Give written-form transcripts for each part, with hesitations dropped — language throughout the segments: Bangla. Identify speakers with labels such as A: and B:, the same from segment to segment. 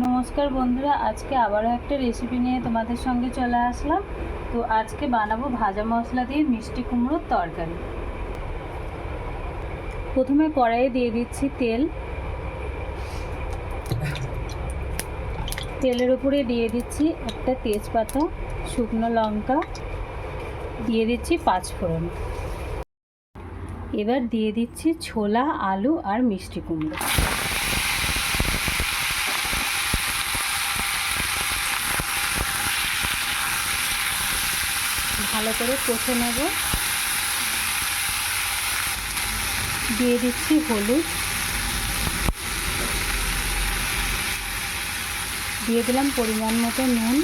A: নমস্কার বন্ধুরা, আজকে আবারও একটা রেসিপি নিয়ে তোমাদের সঙ্গে চলে আসলাম। তো আজকে বানাবো ভাজা মশলা দিয়ে মিষ্টি কুমড়োর তরকারি। প্রথমে কড়াইয়ে দিয়ে দিচ্ছি তেল। তেলের উপরে দিয়ে দিচ্ছি একটা তেজপাতা, শুকনো লঙ্কা, দিয়ে দিচ্ছি 5 ফোড়ন। এবার দিয়ে দিচ্ছি ছোলা, আলু আর মিষ্টি কুমড়ো। ভালো করে কষে নেব। দিয়ে দিচ্ছি হলুদ, দিয়ে দিলাম পরিমাণ মতো নুন,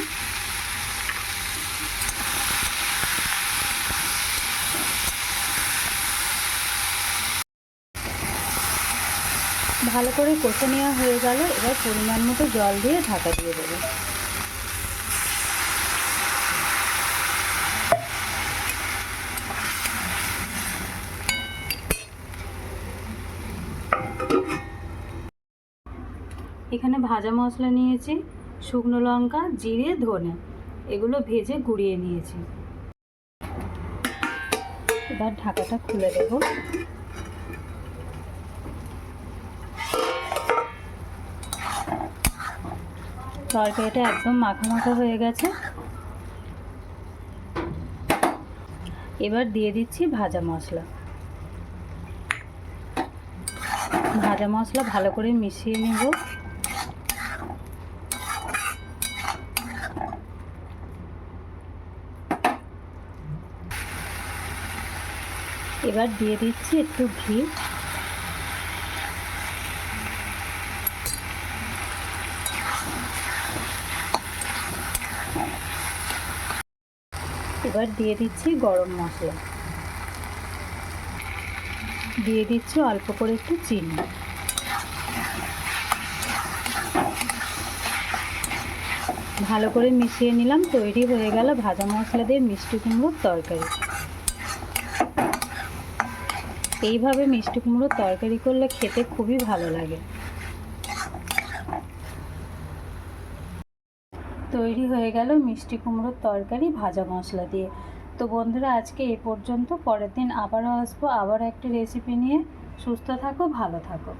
A: ভালো করে কষে নেওয়া হয়ে গেল। এবার পরিমাণ মতো জল দিয়ে ঢাকা দিয়ে দেবো। এখানে ভাজা মশলা নিয়েছি, শুকনো লঙ্কা, জিরে, ধনে, এগুলো ভেজে গুঁড়িয়ে নিয়েছি। এবার ঢাকাটা খুলে দেব। তরকারিটা একদম মাখা মাখা হয়ে গেছে। এবার দিয়ে দিচ্ছি ভাজা মশলা। ভাজা মশলা ভালো করে মিশিয়ে নেব। এবার দিয়ে দিচ্ছি একটু ঘি। এবার দিয়ে দিচ্ছি গরম মশলা, দিয়ে দিচ্ছি অল্প করে একটু চিনি। ভালো করে মিশিয়ে নিলাম। তৈরি হয়ে গেল ভাজা মশলা দিয়ে মিষ্টি কুমড়োর তরকারি। এইভাবে মিষ্টি কুমড়োর তরকারি করলে খেতে খুবই ভালো লাগে। তৈরি হয়ে গেল মিষ্টি কুমড়োর তরকারি ভাজা মশলা দিয়ে। তো বন্ধুরা, আজকে এ পর্যন্ত। পরের দিন আবারও আসবো আবার একটা রেসিপি নিয়ে। সুস্থ থাকো, ভালো থাকো।